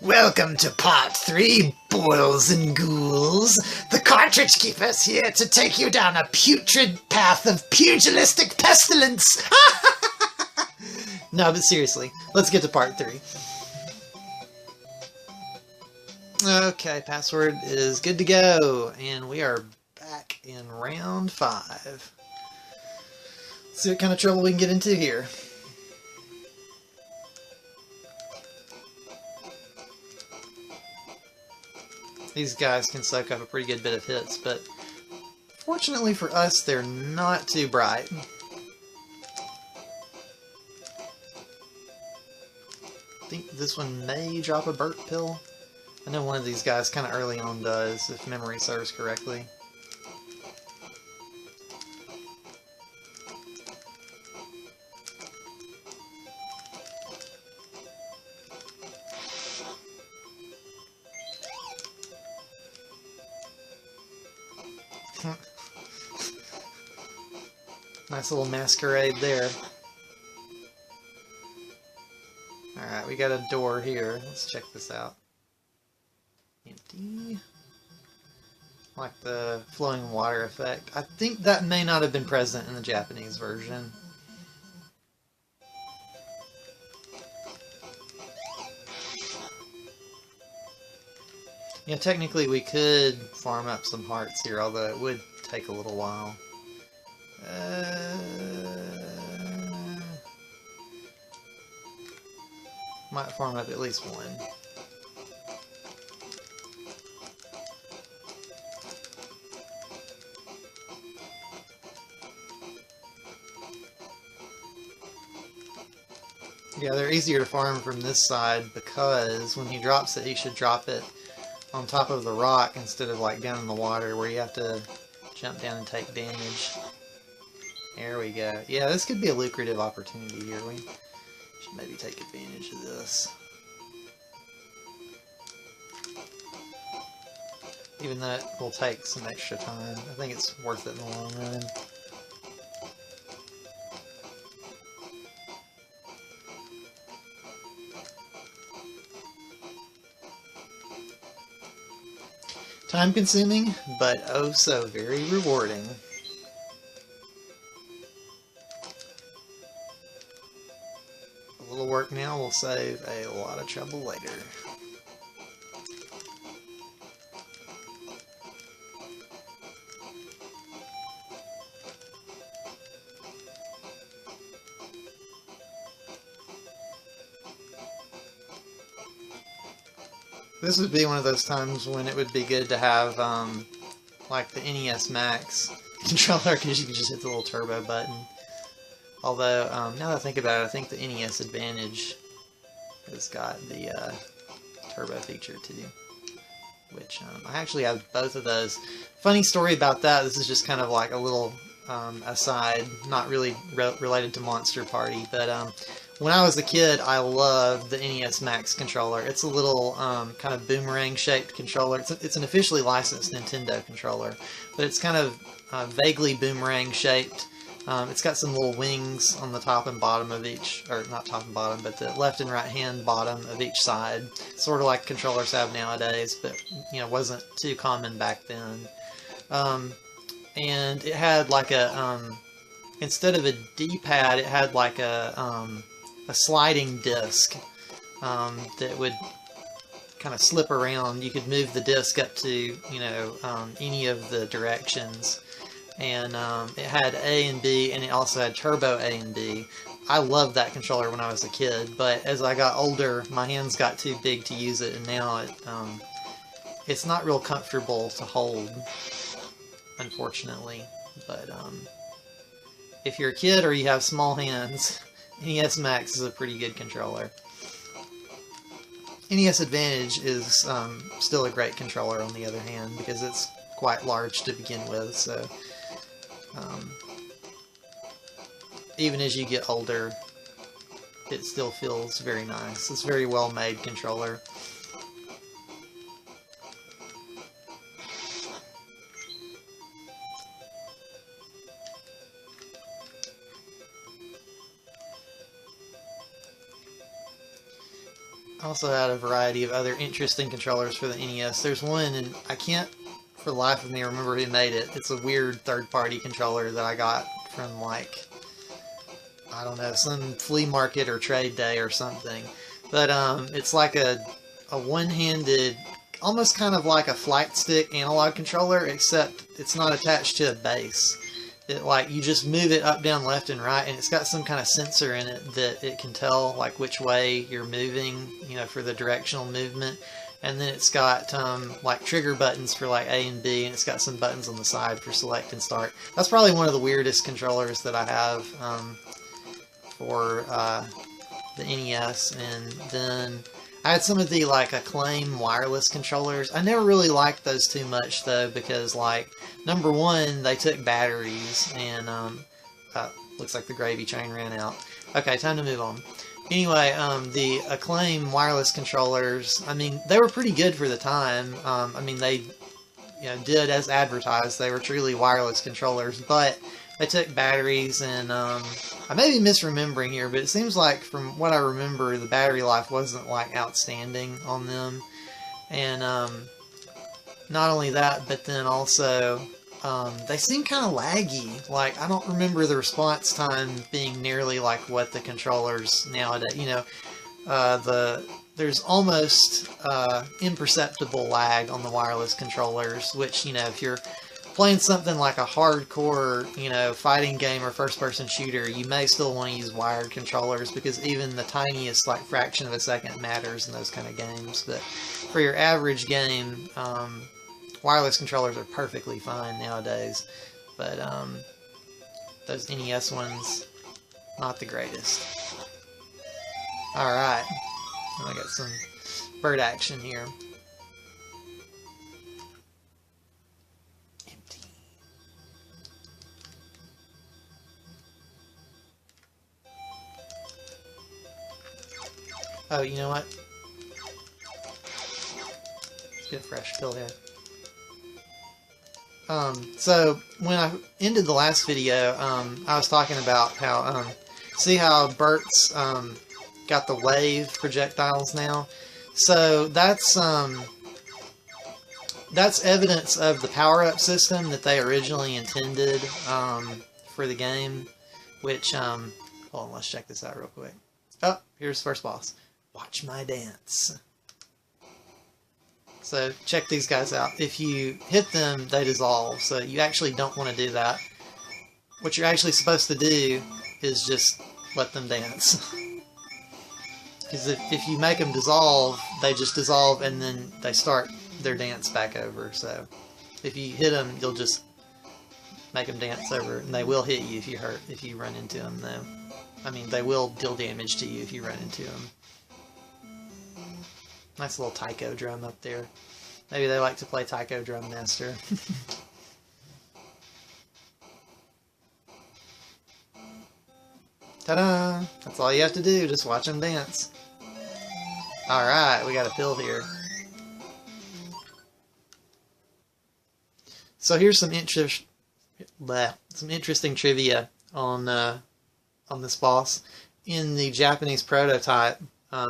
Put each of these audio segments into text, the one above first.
Welcome to part 3, boils and ghouls. The Cartridge Keeper's here to take you down a putrid path of pugilistic pestilence. No, but seriously, let's get to part 3. Okay, password is good to go, and we are back in round 5. Let's see what kind of trouble we can get into here. These guys can soak up a pretty good bit of hits, but fortunately for us, they're not too bright. I think this one may drop a burp pill. I know one of these guys kind of early on does, if memory serves correctly. Nice little masquerade there. Alright, we got a door here. Let's check this out. Empty. Like the flowing water effect. I think that may not have been present in the Japanese version. Yeah, technically we could farm up some hearts here, although it would take a little while. Might farm up at least one. Yeah, they're easier to farm from this side because when he drops it, he should drop it on top of the rock instead of like down in the water where you have to jump down and take damage. There we go. Yeah, this could be a lucrative opportunity here. We should maybe take advantage of this. Even though it will take some extra time, I think it's worth it in the long run. Time consuming, but oh so very rewarding. A little work now will save a lot of trouble later. This would be one of those times when it would be good to have, like the NES Max controller, because you can just hit the little turbo button. Although, now that I think about it, I think the NES Advantage has got the turbo feature too, which I actually have both of those. Funny story about that, this is just kind of like a little aside, not really related to Monster Party, but when I was a kid, I loved the NES Max controller. It's a little kind of boomerang-shaped controller. It's an officially licensed Nintendo controller, but it's kind of vaguely boomerang-shaped. It's got some little wings on the top and bottom of each, or not top and bottom, but the left and right hand bottom of each side. Sort of like controllers have nowadays, but you know, wasn't too common back then. And it had like a, instead of a D-pad, it had like a sliding disc that would kind of slip around. You could move the disc up to, you know, any of the directions. And it had A and B, and it also had turbo A and B. I loved that controller when I was a kid, but as I got older, my hands got too big to use it, and now it's not real comfortable to hold, unfortunately. But if you're a kid or you have small hands, NES Max is a pretty good controller. NES Advantage is still a great controller on the other hand, because it's quite large to begin with, so even as you get older, it still feels very nice. It's a very well made controller. also had a variety of other interesting controllers for the NES. There's one, and I can't for the life of me remember who made it. It's a weird third-party controller that I got from, like, I don't know, some flea market or trade day or something. But it's like a one-handed, almost kind of like a flight stick analog controller, except it's not attached to a base. It, like, you just move it up, down, left, and right, and it's got some kind of sensor in it that it can tell, like, which way you're moving, you know, for the directional movement. And then it's got, like, trigger buttons for, like, A and B, and it's got some buttons on the side for select and start. That's probably one of the weirdest controllers that I have for the NES. And then I had some of the, like, Acclaim wireless controllers. I never really liked those too much, though, because, like, number one, they took batteries, and, looks like the gravy train ran out. Okay, time to move on. Anyway, the Acclaim wireless controllers, I mean, they were pretty good for the time. I mean, they, you know, did as advertised. They were truly wireless controllers, but they took batteries, and I may be misremembering here, but it seems like from what I remember, the battery life wasn't, like, outstanding on them. And not only that, but then also they seem kind of laggy. Like, I don't remember the response time being nearly like what the controllers nowadays, you know, there's almost imperceptible lag on the wireless controllers, which, you know, if you're playing something like a hardcore, you know, fighting game or first-person shooter, you may still want to use wired controllers, because even the tiniest, like, fraction of a second matters in those kind of games. But for your average game, wireless controllers are perfectly fine nowadays. But those NES ones, not the greatest. Alright, I got some bird action here. Oh, you know what? Let's get a fresh fill here. So when I ended the last video, I was talking about how, see how Bert's got the wave projectiles now? So that's evidence of the power-up system that they originally intended for the game, which, hold on, let's check this out real quick. Oh, here's the first boss. Watch my dance. So check these guys out. If you hit them, they dissolve. So you actually don't want to do that. What you're actually supposed to do is just let them dance. Because if you make them dissolve, they just dissolve and then they start their dance back over. So if you hit them, you'll just make them dance over. And they will hit you if you run into them, though. I mean, they will deal damage to you if you run into them. Nice little taiko drum up there. Maybe they like to play Taiko Drum Master. Ta-da! That's all you have to do, just watch them dance. Alright, we got a pill here. So here's some interesting trivia on this boss. In the Japanese prototype,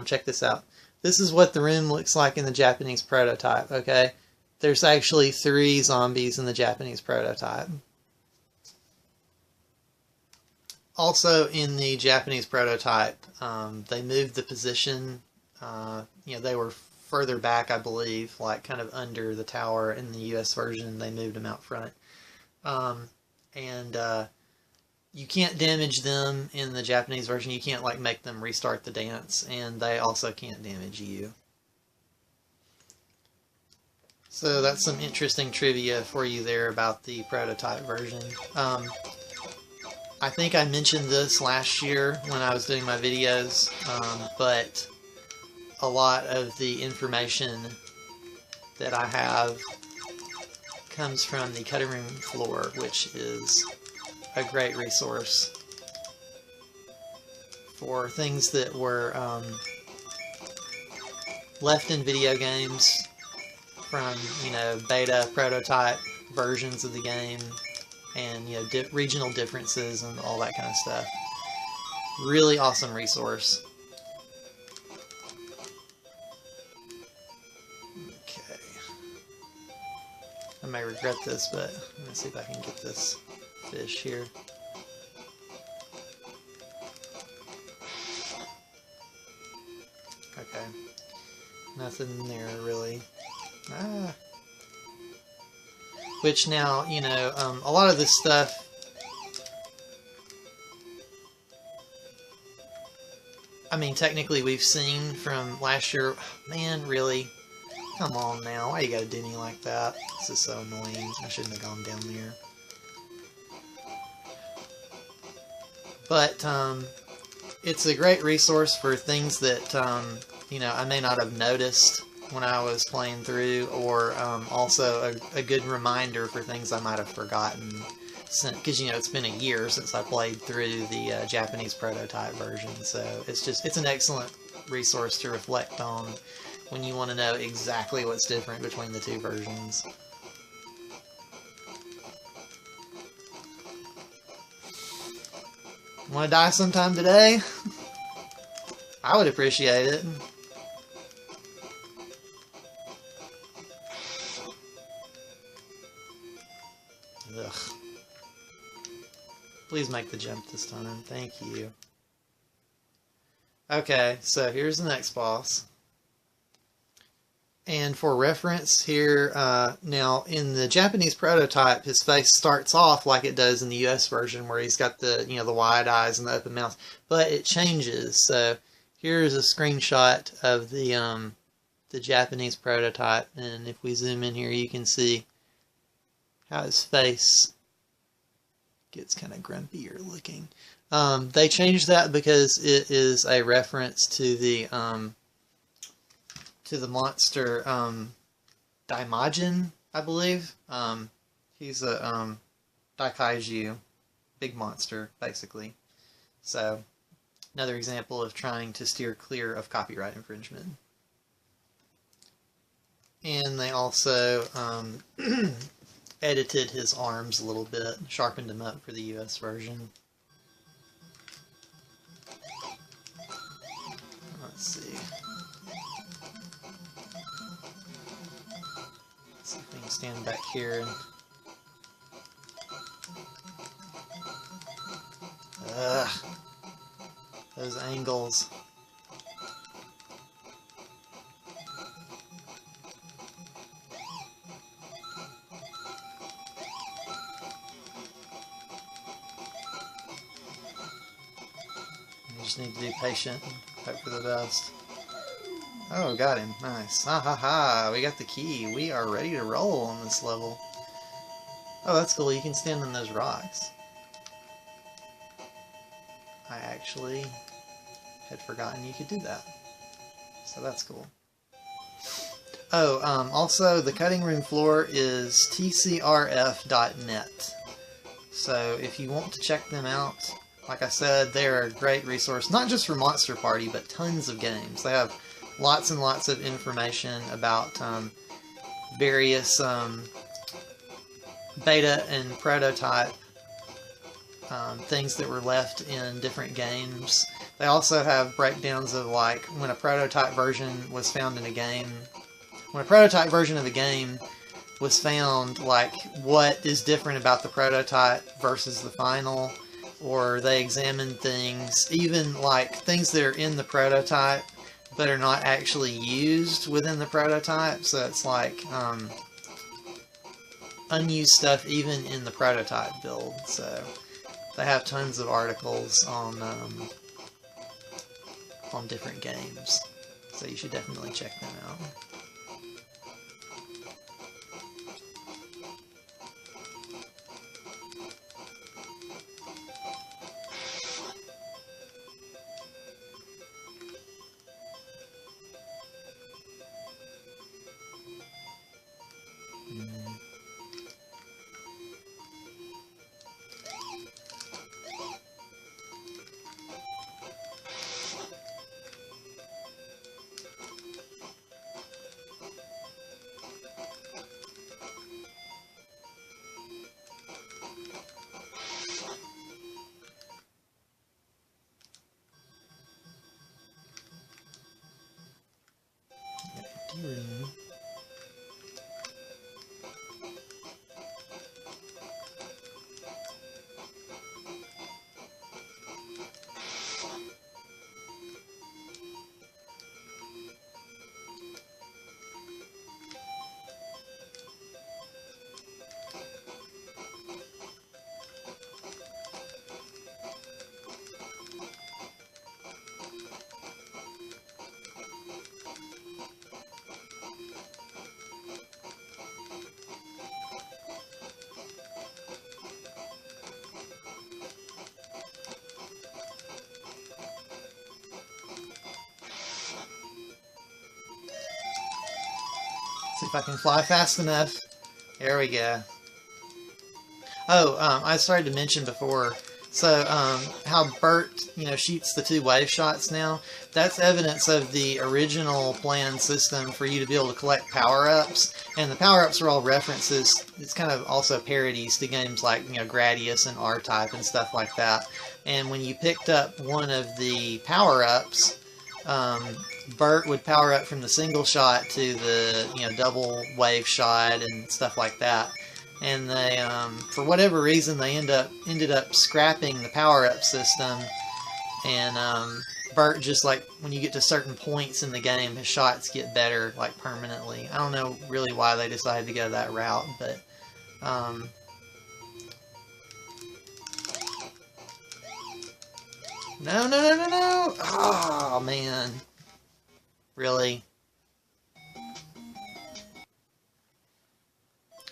check this out. This is what the room looks like in the Japanese prototype, okay? There's actually 3 zombies in the Japanese prototype. Also in the Japanese prototype, they moved the position, you know, they were further back, I believe, like kind of under the tower. In the US version, they moved them out front. You can't damage them in the Japanese version. You can't, like, make them restart the dance, and they also can't damage you. So that's some interesting trivia for you there about the prototype version. I think I mentioned this last year when I was doing my videos, but a lot of the information that I have comes from the cutting room floor, which is a great resource for things that were left in video games from, you know, beta prototype versions of the game, and, you know, regional differences and all that kind of stuff. Really awesome resource. Okay. I may regret this, but I'm going to see if I can get this fish here. Okay. Nothing there, really. Ah. Which now, you know, a lot of this stuff... I mean, technically we've seen from last year... Man, really? Come on now, why you gotta do me like that? This is so annoying. I shouldn't have gone down there. But, it's a great resource for things that, you know, I may not have noticed when I was playing through, or also a good reminder for things I might have forgotten. Because, you know, it's been a year since I played through the Japanese prototype version, so it's an excellent resource to reflect on when you want to know exactly what's different between the two versions. Want to die sometime today? I would appreciate it. Ugh. Please make the jump this time. Thank you. Okay, so here's the next boss. And for reference here, now in the Japanese prototype, his face starts off like it does in the US version, where he's got the, you know, the wide eyes and the open mouth, but it changes. So here's a screenshot of the Japanese prototype, and if we zoom in here, you can see how his face gets kind of grumpier looking. They changed that because it is a reference to the monster Daimajin, I believe. He's a Daikaiju, big monster, basically. So, another example of trying to steer clear of copyright infringement. And they also edited his arms a little bit, sharpened them up for the US version. Let's see. Let's see if we can stand back here and... Ugh. Those angles. You just need to be patient and hope for the best. Oh, got him. Nice. Ha ha ha. We got the key. We are ready to roll on this level. Oh, that's cool. You can stand on those rocks. I actually had forgotten you could do that. So that's cool. Oh, also the cutting room floor is tcrf.net. So if you want to check them out, like I said, they're a great resource, not just for Monster Party, but tons of games. They have lots and lots of information about various beta and prototype things that were left in different games. They also have breakdowns of, like, when a prototype version was found in a game. When a prototype version of a game was found, like, what is different about the prototype versus the final, or they examined things, even, like, things that are in the prototype but are not actually used within the prototype. So it's like unused stuff even in the prototype build. So they have tons of articles on different games. So you should definitely check them out. Room. See if I can fly fast enough. There we go. Oh, I started to mention before, so how Bert, shoots the 2 wave shots now, that's evidence of the original planned system for you to be able to collect power-ups, and the power-ups are all references, it's kind of also parodies to games like, Gradius and R-Type and stuff like that. And when you picked up one of the power-ups, Bert would power up from the single shot to the, double wave shot and stuff like that. And they, for whatever reason, they ended up scrapping the power-up system, and Bert just, like, when you get to certain points in the game, his shots get better, like, permanently. I don't know really why they decided to go that route, but, no, no, no, no, no! Oh, man. Really?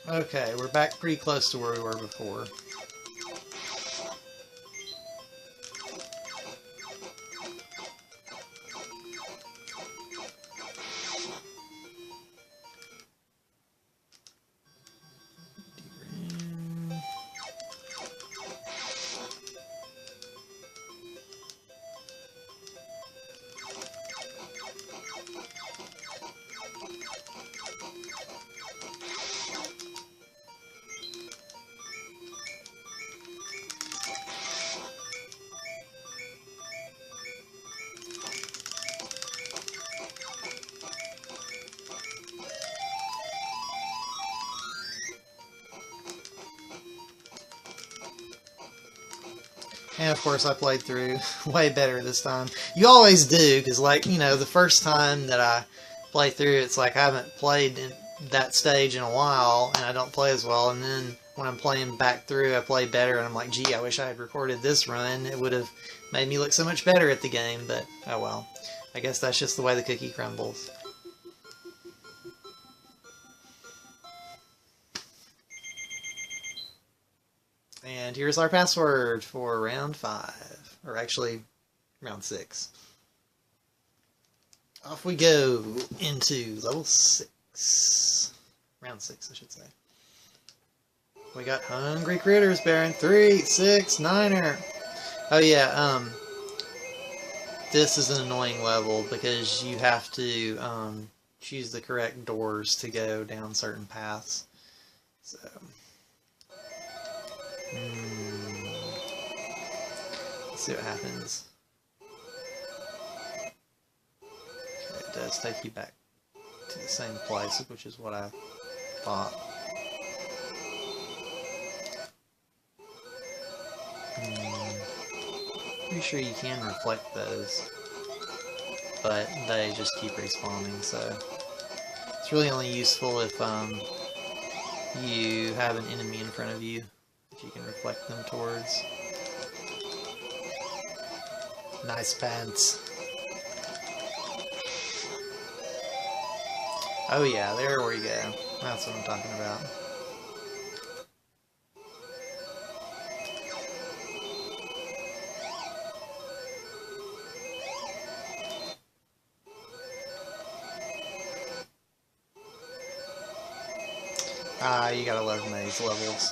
Okay, we're back pretty close to where we were before. And of course I played through way better this time. You always do, because like, the first time that I play through, it's like I haven't played in that stage in a while, and I don't play as well, and then when I'm playing back through, I play better, and I'm like, gee, I wish I had recorded this run. It would have made me look so much better at the game, but oh well. I guess that's just the way the cookie crumbles. And here's our password for round 5, or actually round 6. Off we go into level 6. Round 6, I should say. We got hungry critters, Baron. 3, 6, 9er. Oh yeah, this is an annoying level because you have to choose the correct doors to go down certain paths. So. Let's see what happens. Okay, it does take you back to the same place, which is what I thought. Pretty sure you can reflect those, but they just keep respawning, so it's really only useful if you have an enemy in front of you that you can reflect them towards. Nice pants. Oh yeah, there we go. That's what I'm talking about. Ah, you gotta love maze levels.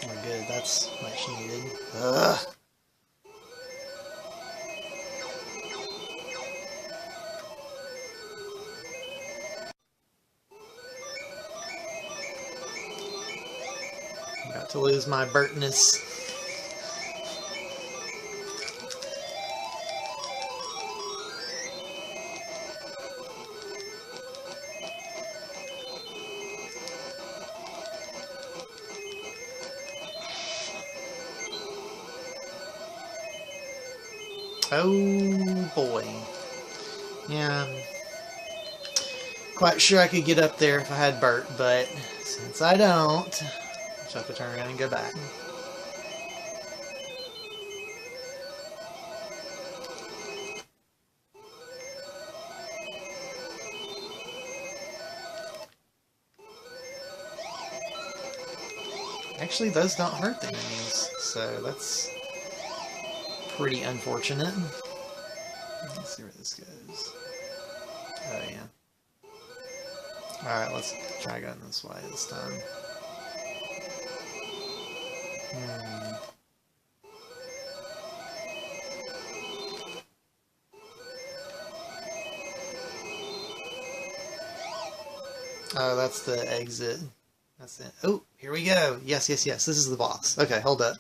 Oh good, that's much needed. Ugh! I'm about to lose my Bertness. Oh boy. Yeah, I'm quite sure I could get up there if I had Bert, but since I don't, I'll just have to turn around and go back. Actually, those don't hurt the enemies, so that's pretty unfortunate. Let's see where this goes. Oh, yeah. Alright, let's try going this way this time. Oh, that's the exit. That's it. Oh, here we go. Yes, yes, yes. This is the boss. Okay, hold up.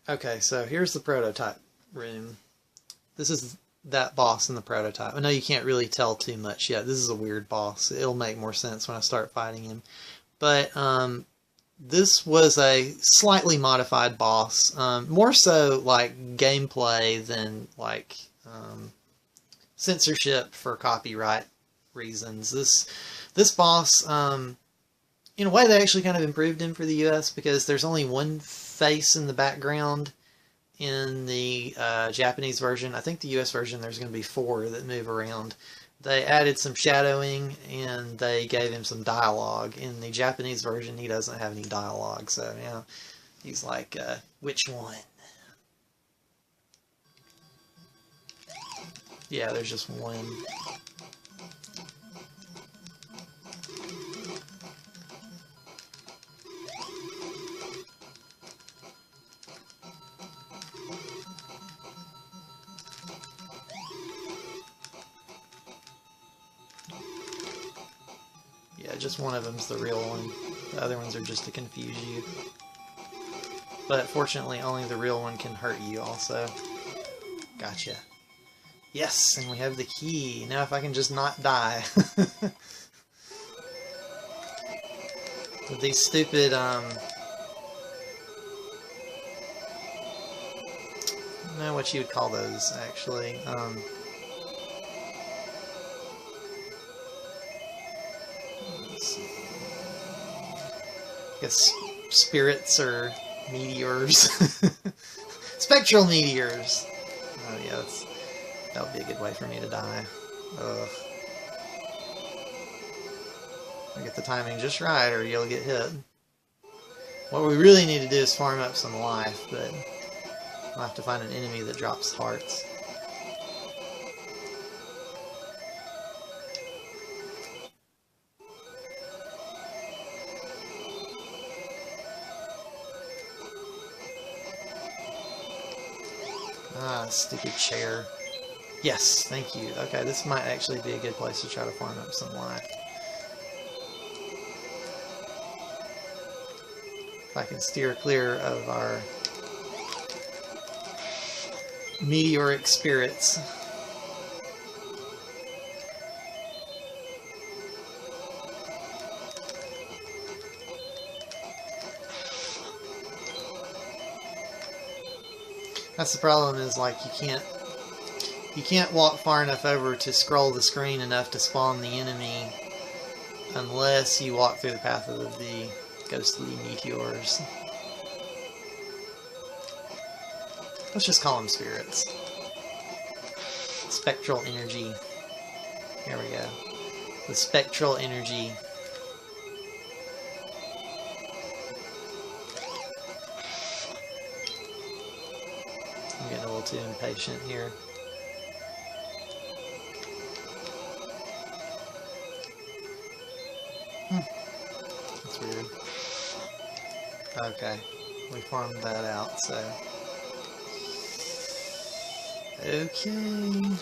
Okay, so here's the prototype room. This is that boss in the prototype. I know you can't really tell too much yet. This is a weird boss. It'll make more sense when I start fighting him. But this was a slightly modified boss. More so like gameplay than like censorship for copyright reasons. This boss, in a way, they actually kind of improved him for the US because there's only one face in the background in the Japanese version. I think the US version there's going to be 4 that move around. They added some shadowing and they gave him some dialogue. In the Japanese version he doesn't have any dialogue, so yeah, he's like, which one? Yeah, there's just one. Yeah, just one of them's the real one. The other ones are just to confuse you. But fortunately, only the real one can hurt you also. Gotcha. Yes, and we have the key. Now if I can just not die. With these stupid, I don't know what you would call those, actually. I guess spirits or meteors. Spectral meteors! Oh yeah, that would be a good way for me to die. Ugh. I get the timing just right or you'll get hit. What we really need to do is farm up some life, but we'll have to find an enemy that drops hearts. Ah, stupid chair. Yes, thank you. Okay, this might actually be a good place to try to farm up some life. If I can steer clear of our meteoric spirits. That's the problem, is like you can't walk far enough over to scroll the screen enough to spawn the enemy unless you walk through the path of the ghostly meteors. Let's just call them spirits. Spectral energy. Here we go. The spectral energy. I'm getting a little too impatient here. That's weird. Okay, we farmed that out, so... Okay...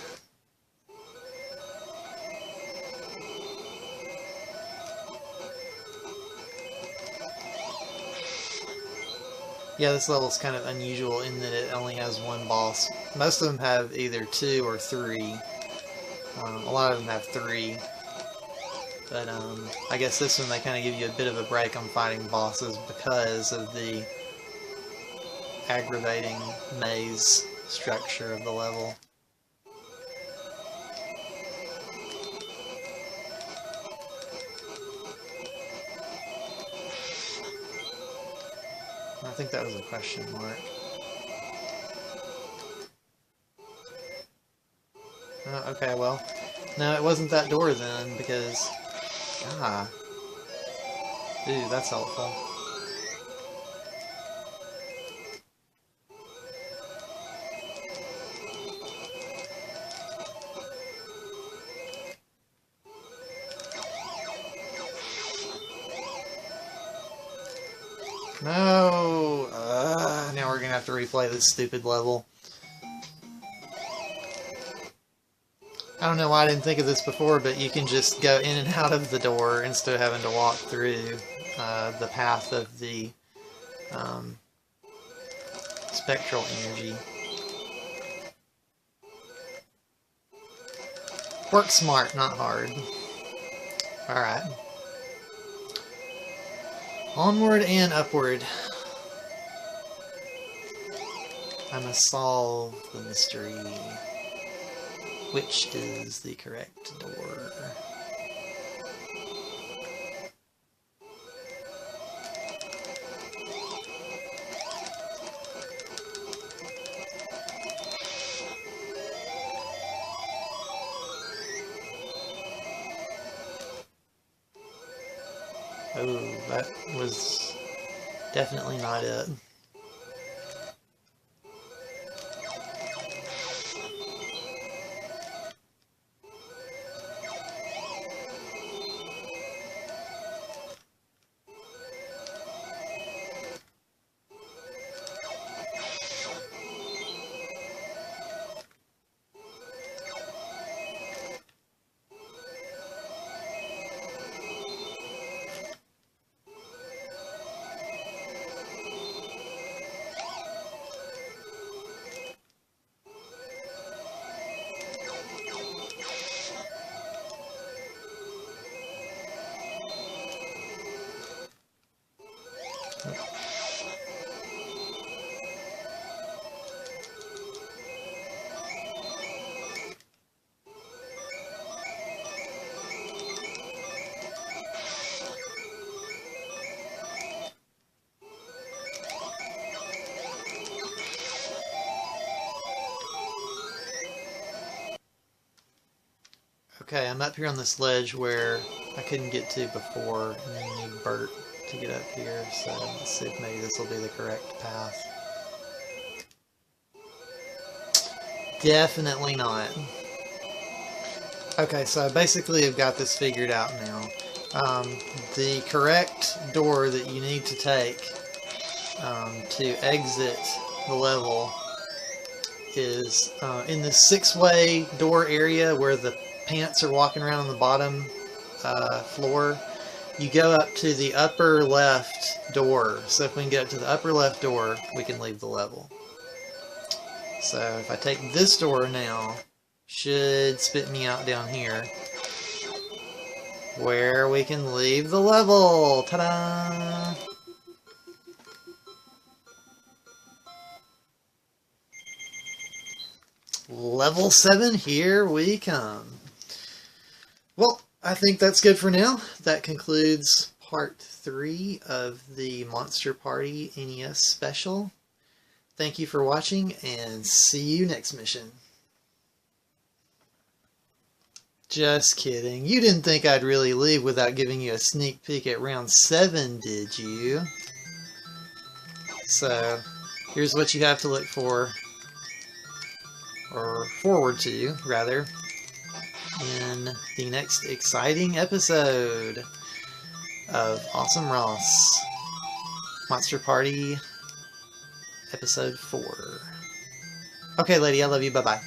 Yeah, this level's kind of unusual in that it only has one boss. Most of them have either 2 or 3. A lot of them have 3. But I guess this one they kind of give you a bit of a break on fighting bosses because of the aggravating maze structure of the level. I think that was a question mark. Okay, well, no, it wasn't that door then, because... Ah. Ooh, that's helpful. No! Now we're gonna have to replay this stupid level. I don't know why I didn't think of this before, but you can just go in and out of the door instead of having to walk through the path of the spectral energy. Work smart, not hard. Alright. Onward and upward. I must solve the mystery. Which is the correct door? Oh, that was definitely not it. Okay, I'm up here on this ledge where I couldn't get to before, and then you need Bert to get up here, so let's see if maybe this will be the correct path. Definitely not. Okay, so I basically have got this figured out now. The correct door that you need to take to exit the level is in the 6-way door area where the pants are walking around on the bottom floor. You go up to the upper left door. So if we can get up to the upper left door, we can leave the level. So if I take this door now, should spit me out down here, where we can leave the level. Ta-da! Level 7, here we come. Well, I think that's good for now. That concludes part 3 of the Monster Party NES special. Thank you for watching, and see you next mission. Just kidding. You didn't think I'd really leave without giving you a sneak peek at round 7, did you? So, here's what you have to look for, or forward to, rather, in the next exciting episode of Awesome Ross Monster Party episode 4. Okay, lady, I love you. Bye-bye.